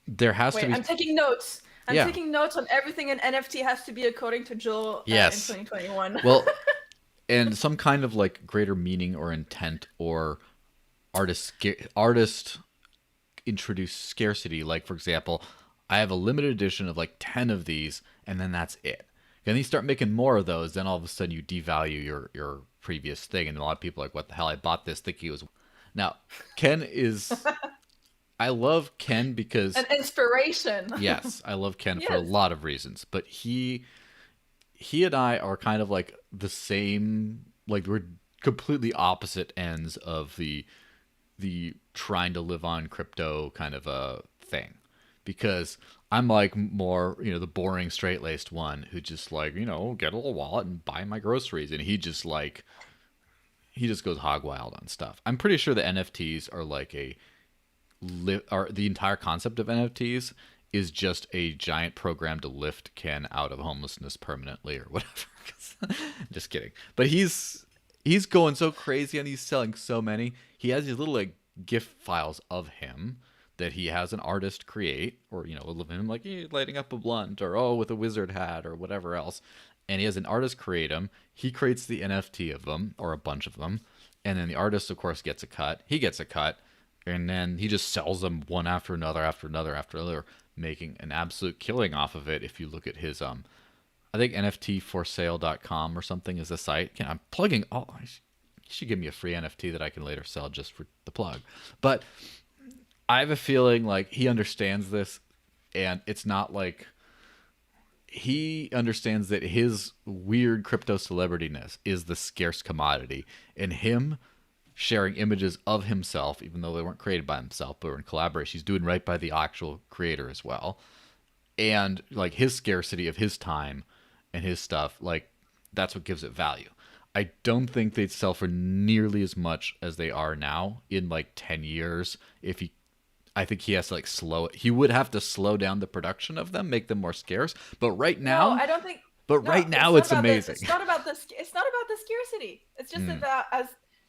there has to be. I'm taking notes. I'm Yeah. taking notes on everything an NFT has to be according to Joel Yes. in 2021. Well, and some kind of like greater meaning or intent or artist introduce scarcity. Like, for example, I have a limited edition of like 10 of these, and then that's it. And then you start making more of those, then all of a sudden you devalue your previous thing, and a lot of people are like, what the hell, I bought this thinking it was... Now, Ken is... I love Ken because... An inspiration. Yes, I love Ken for a Yes. lot of reasons, but he and I are kind of like the same, like we're completely opposite ends of the trying to live on crypto kind of a thing. Because I'm like more, the boring straight-laced one who just like, get a little wallet and buy my groceries, and he just goes hog wild on stuff. I'm pretty sure the NFTs are like or the entire concept of NFTs is just a giant program to lift Ken out of homelessness permanently or whatever. Just kidding. But he's going so crazy and he's selling so many. He has these little like GIF files of him that he has an artist create, or of him like lighting up a blunt, or with a wizard hat or whatever else. And he has an artist create them. He creates the NFT of them, or a bunch of them, and then the artist, of course, gets a cut. He gets a cut, and then he just sells them one after another, after another, after another, making an absolute killing off of it. If you look at his, I think NFTforsale.com or something is the site. I'm plugging all. You should give me a free NFT that I can later sell just for the plug. But I have a feeling like he understands this, and it's not like he understands that his weird crypto celebrityness is the scarce commodity, and him sharing images of himself, even though they weren't created by himself, but were in collaboration, he's doing right by the actual creator as well. And like his scarcity of his time and his stuff, like that's what gives it value. I don't think they'd sell for nearly as much as they are now in like 10 years. I think he has to like slow it. He would have to slow down the production of them, make them more scarce. But right now, No, I don't think. But no, right now, it's amazing. It's not about the. It's not about the scarcity. It's just about as.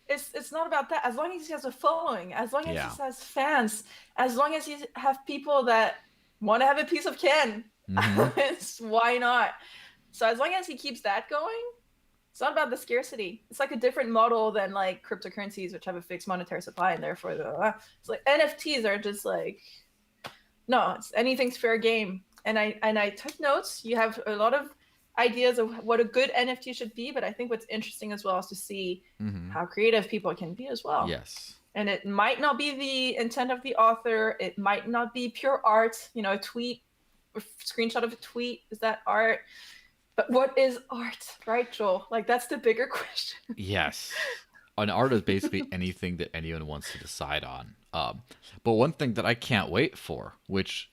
It's not about that. As long as he has a following, as long as he has fans, as long as he have people that want to have a piece of Ken, why not? So as long as he keeps that going, it's not about the scarcity. It's like a different model than like cryptocurrencies, which have a fixed monetary supply, and therefore it's like NFTs are just like, no, anything's fair game. And I took notes. You have a lot of ideas of what a good NFT should be, but I think what's interesting as well is to see how creative people can be as well. Yes. And it might not be the intent of the author. It might not be pure art. A tweet, a screenshot of a tweet, is that art? But what is art, right, Joel? Like, that's the bigger question. Yes. An art is basically anything that anyone wants to decide on. But one thing that I can't wait for, which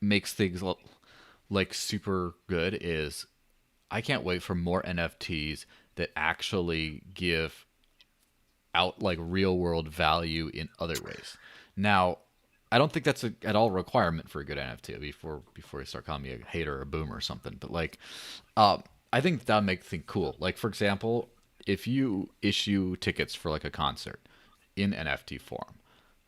makes things like super good, is I can't wait for more NFTs that actually give out like real world value in other ways. Now, I don't think that's at all requirement for a good NFT before you start calling me a hater or a boomer or something. But like, I think that would make things cool. Like, for example, if you issue tickets for like a concert in NFT form,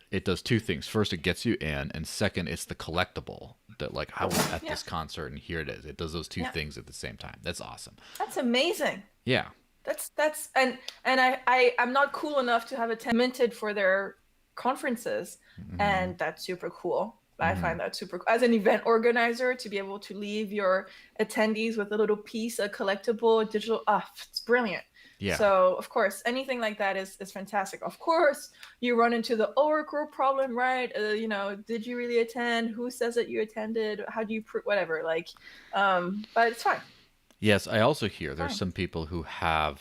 it does two things. First, it gets you in, and second, it's the collectible that like I was at this concert and here it is. It does those two things at the same time. That's awesome. That's amazing. Yeah. That's and I'm not cool enough to have a minted for their conferences, and that's super cool. I find that super cool as an event organizer to be able to leave your attendees with a little piece, a collectible, a digital. It's brilliant. Yeah. So of course, anything like that is fantastic. Of course, you run into the Oracle problem, right? Did you really attend? Who says that you attended? How do you prove whatever? Like, but it's fine. Yes, I also hear there's some people who have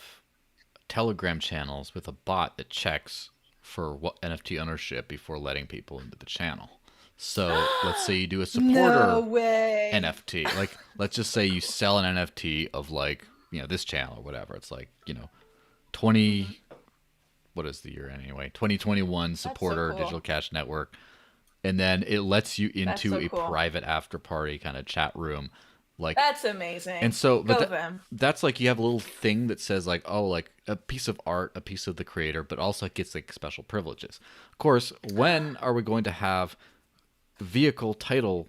Telegram channels with a bot that checks for what NFT ownership before letting people into the channel. So let's say you do a supporter NFT. Like, let's just say you sell an NFT of like, this channel or whatever. It's like, 20, what is the year anyway? 2021 supporter Digital Cash Network. And then it lets you into a private after party kind of chat room. Like, that's amazing. And so, but that's like, you have a little thing that says like, oh, like a piece of art, a piece of the creator, but also it gets like special privileges. Of course, when are we going to have vehicle title,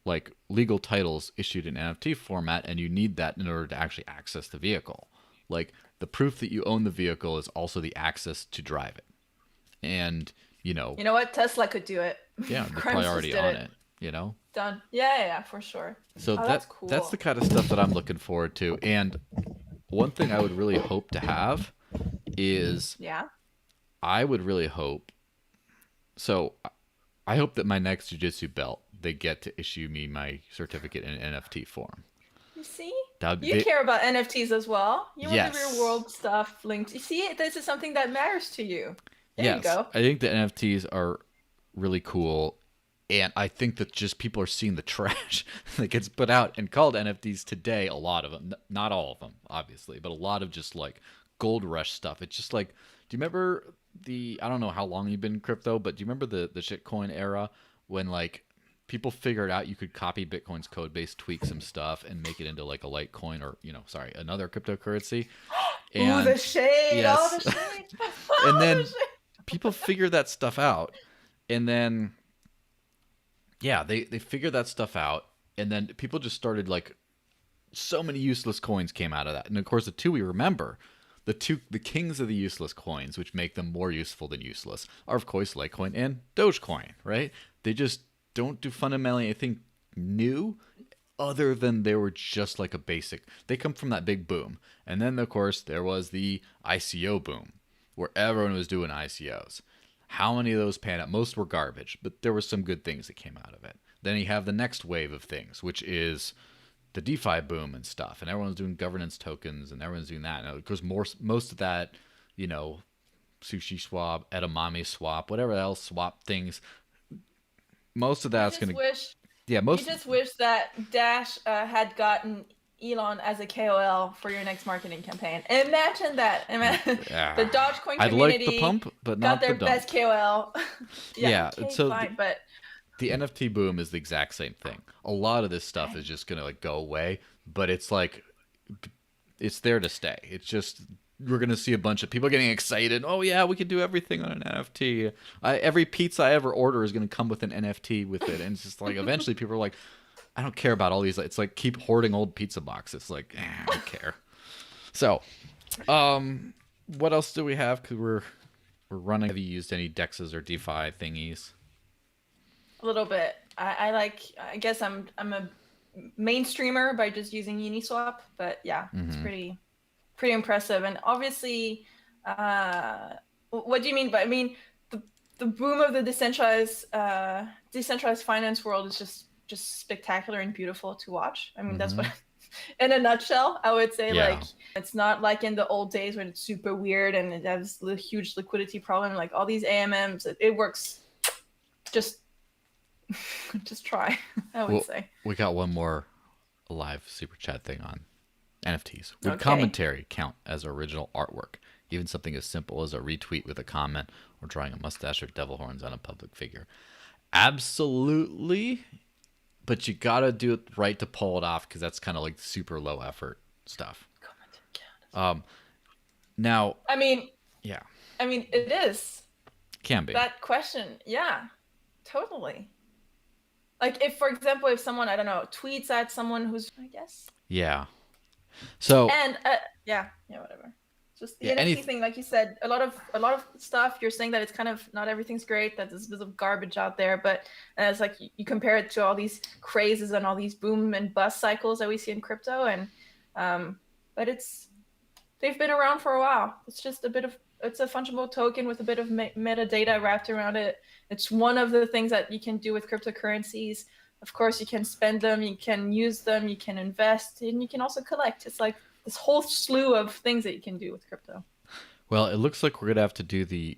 like legal titles issued in NFT format, and you need that in order to actually access the vehicle? Like, the proof that you own the vehicle is also the access to drive it. And you know, You know what? Tesla could do it. yeah, they're Grimes probably just already did on it. it, you know? Done. Yeah, for sure. So Oh, that's cool. that's the kind of stuff that I'm looking forward to. And one thing I would really hope to have is Yeah. I would really hope. So I hope that my next jiu-jitsu belt, they get to issue me my certificate in NFT form. You see? That'd You care about NFTs as well. You want Yes. the real world stuff linked. You see, this is something that matters to you. There you go. I think the NFTs are really cool. And I think that just people are seeing the trash that gets put out and called NFTs today. A lot of them, not all of them, obviously, but a lot of just like gold rush stuff. It's just like, do you remember I don't know how long you've been in crypto, but do you remember the shitcoin era when like people figured out you could copy Bitcoin's code base, tweak some stuff, and make it into like a Litecoin or, another cryptocurrency? And Ooh, the shade. yes. Oh, the shade. And then The shade. people figured that stuff out. And then, yeah, they figured that stuff out. And then people just started like, so many useless coins came out of that. And of course, the two we remember, the kings of the useless coins, which make them more useful than useless, are of course Litecoin and Dogecoin, right? They just don't do fundamentally anything new other than they were just like a basic. They come from that big boom. And then, of course, there was the ICO boom where everyone was doing ICOs. How many of those panned out? Most were garbage, but there were some good things that came out of it. Then you have the next wave of things, which is the DeFi boom and stuff, and everyone's doing governance tokens, and everyone's doing that. And of course, most of that, sushi swap, edamame swap, whatever else swap things. Most of that's gonna. You just wish that Dash had gotten Elon as a KOL for your next marketing campaign. Imagine that. The Dogecoin community. I'd like the pump, but not got their the dump. best KOL. Yeah, okay, so fine, but the NFT boom is the exact same thing. A lot of this stuff is just gonna like go away, but it's like it's there to stay. It's just we're gonna see a bunch of people getting excited. Oh yeah, we can do everything on an NFT. Every pizza I ever order is gonna come with an NFT with it, and it's just like eventually people are like, I don't care about all these. It's like keep hoarding old pizza boxes. Like I don't care. So, what else do we have? Because we're running. Have you used any DEXs or DeFi thingies? a little bit. I guess I'm a mainstreamer by just using Uniswap, but yeah, it's pretty impressive. And obviously, what do you mean by? I mean, the boom of the decentralized finance world is just spectacular and beautiful to watch. I mean, that's what, in a nutshell, I would say. Yeah. Like, it's not like in the old days when it's super weird and it has a huge liquidity problem. Like all these AMMs, it works. Just try, I would say. We got one more live super chat thing on NFTs. Would Okay. commentary count as original artwork? Even something as simple as a retweet with a comment or drawing a mustache or devil horns on a public figure. Absolutely, but you gotta do it right to pull it off because that's kind of like super low effort stuff. Now, I mean, yeah, it is. can be. That question, yeah, totally. Like if, for example, if someone, I don't know, tweets at someone who's, I guess. Yeah. So. And yeah, whatever. Just the Yeah, NFT thing, like you said, a lot of stuff. You're saying that it's kind of not everything's great. That there's a bit of garbage out there, but it's like you compare it to all these crazes and all these boom and bust cycles that we see in crypto, and but they've been around for a while. It's just it's a fungible token with a bit of metadata wrapped around it. It's one of the things that you can do with cryptocurrencies. Of course, you can spend them, you can use them, you can invest, and you can also collect. It's like this whole slew of things that you can do with crypto. Well, it looks like we're going to have to do the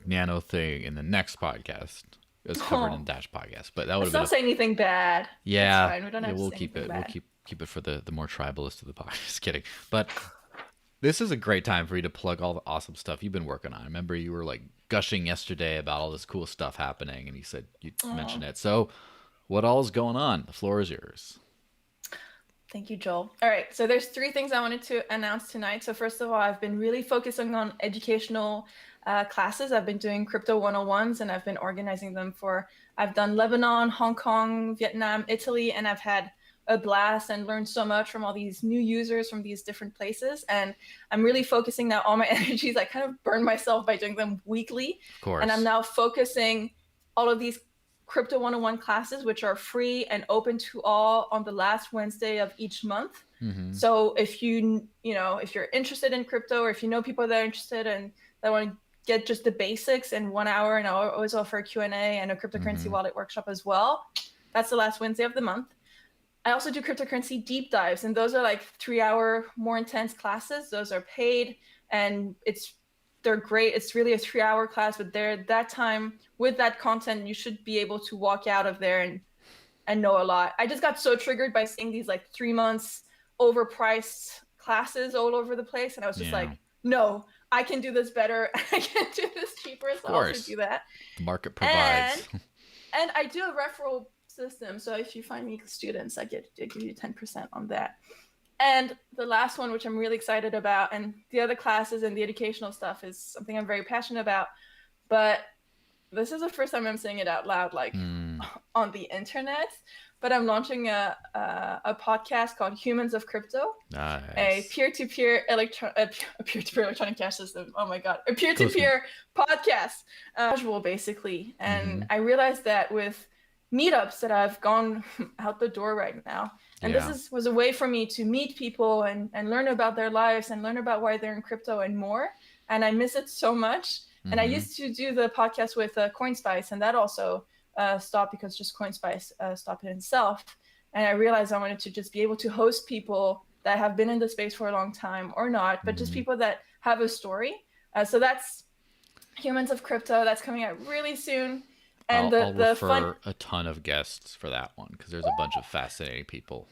nano thing in the next podcast. It's covered in Dash podcast, but that would have been Don't say anything bad. Yeah, it's fine. We don't have we'll to say keep anything it. bad. We'll keep it for the more tribalist of the podcast. Just kidding. But this is a great time for you to plug all the awesome stuff you've been working on. I remember you were like gushing yesterday about all this cool stuff happening, and you said you'd mention it. So, what all is going on? The floor is yours. Thank you, Joel. All right, so there's 3 things I wanted to announce tonight. So first of all, I've been really focusing on educational classes. I've been doing crypto 101s, and I've been organizing them I've done Lebanon, Hong Kong, Vietnam, Italy, and I've had a blast and learned so much from all these new users from these different places. And I'm really focusing now all my energies. I kind of burned myself by doing them weekly. Of course. And I'm now focusing all of these Crypto 101 classes, which are free and open to all on the last Wednesday of each month. So if if you're interested in crypto, or if you know people that are interested and that want to get just the basics in 1 hour, and I'll always offer a Q&A and a cryptocurrency wallet workshop as well. That's the last Wednesday of the month. I also do cryptocurrency deep dives, and those are like 3-hour, more intense classes. Those are paid, and they're great. It's really a 3-hour class, but that time with that content, you should be able to walk out of there and know a lot. I just got so triggered by seeing these like 3 months overpriced classes all over the place, and I was just like, no, I can do this better. I can do this cheaper, so I'll also do that. The market provides. And I do a referral system, so if you find me students, I give you 10% on that. And the last one, which I'm really excited about, and the other classes and the educational stuff is something I'm very passionate about, but this is the first time I'm saying it out loud, like on the internet. But I'm launching a podcast called Humans of Crypto, a peer-to-peer electronic cash system. Oh my God, a peer-to-peer podcast, casual basically. And I realized that with meetups that I've gone out the door right now, and this was a way for me to meet people and learn about their lives and learn about why they're in crypto and more. And I miss it so much. And I used to do the podcast with CoinSpice, and that also stopped because just CoinSpice stopped it itself. And I realized I wanted to just be able to host people that have been in the space for a long time or not, but just people that have a story. So that's Humans of Crypto. That's coming out really soon. And I'll the refer a ton of guests for that one because there's a bunch of fascinating people.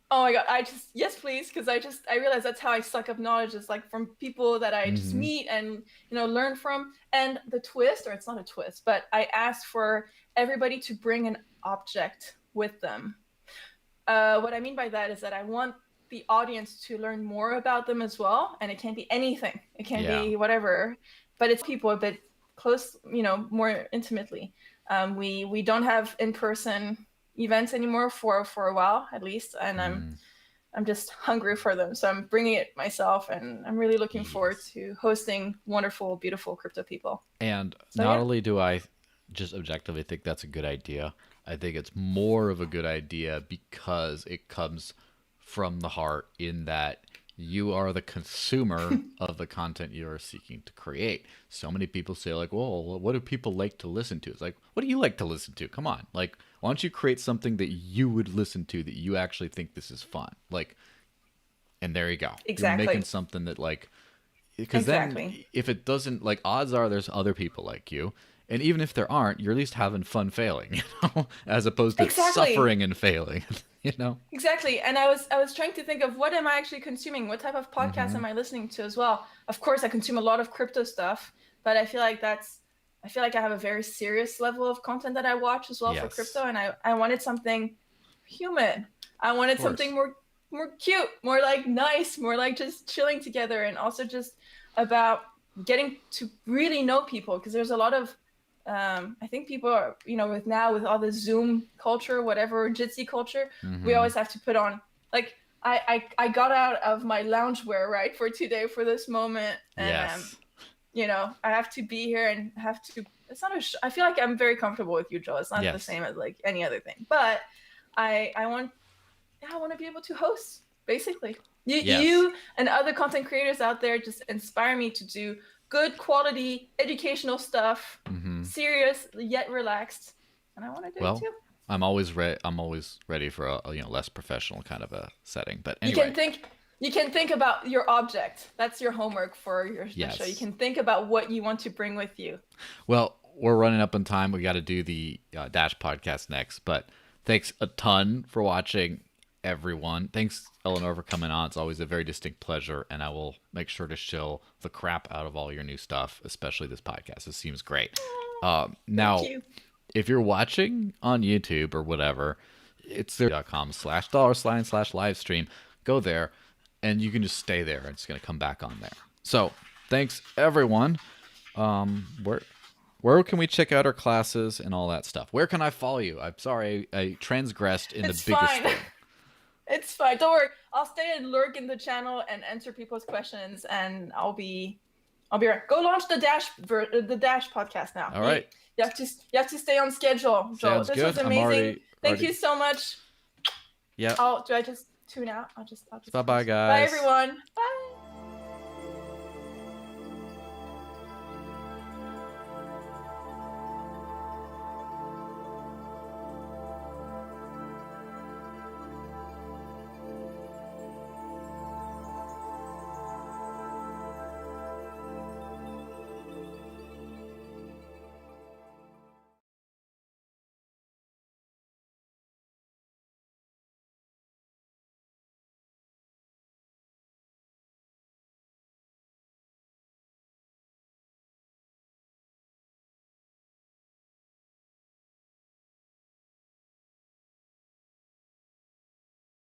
Oh my God, yes, please. Because I realize that's how I suck up knowledge, is like from people that I just meet and, learn from. And the twist, or it's not a twist, but I asked for everybody to bring an object with them. What I mean by that is that I want the audience to learn more about them as well. And it can't be anything. It can be whatever, but it's people a bit close, more intimately. We don't have in-person events anymore for a while at least, and I'm just hungry for them, so I'm bringing it myself, and I'm really looking forward to hosting wonderful, beautiful crypto people. And not only do I just objectively think that's a good idea, I think it's more of a good idea because it comes from the heart, in that you are the consumer of the content you are seeking to create. So many people say like, well, what do people like to listen to? It's like, what do you like to listen to? Come on. Like, why don't you create something that you would listen to, that you actually think this is fun? Like, and there you go. Exactly. You're making something that like, because then if it doesn't, like, odds are there's other people like you. And even if there aren't, you're at least having fun failing, as opposed to suffering and failing, Exactly. And I was trying to think of, what am I actually consuming? What type of podcasts am I listening to as well? Of course, I consume a lot of crypto stuff, but I feel like I have a very serious level of content that I watch as well for crypto. And I wanted something human. I wanted something more cute, more like nice, more like just chilling together, and also just about getting to really know people, because there's a lot of I think people are, with all the Zoom culture, whatever, Jitsi culture, we always have to put on, like, I got out of my loungewear, right, for today, for this moment. And, I have to be here and have to, it's not I feel like I'm very comfortable with you, Joe. It's not the same as like any other thing, but I want to be able to host, basically. You and other content creators out there just inspire me to do good quality educational stuff, serious yet relaxed, and I want to do it too. I'm always ready for a less professional kind of a setting. But anyway, you can think about your object. That's your homework for the show. You can think about what you want to bring with you. Well, we're running up on time. We got to do the Dash podcast next. But thanks a ton for watching, everyone. Thanks, Eléonore, for coming on. It's always a very distinct pleasure, and I will make sure to shill the crap out of all your new stuff, especially this podcast. It seems great. Now, if you're watching on YouTube or whatever, it's there.com/$/live stream. Go there, and you can just stay there. It's going to come back on there. So, thanks, everyone. Where can we check out our classes and all that stuff? Where can I follow you? I'm sorry, I transgressed in It's the biggest fine. way. It's fine. Don't worry. I'll stay and lurk in the channel and answer people's questions, and I'll be right. Go launch the Dash podcast now. All right. You have to stay on schedule, Joel. Sounds This good. was I'm amazing. Thank already- you so much. Yeah. Do I just tune out? I'll just Bye-bye, Bye guys. everyone. Bye.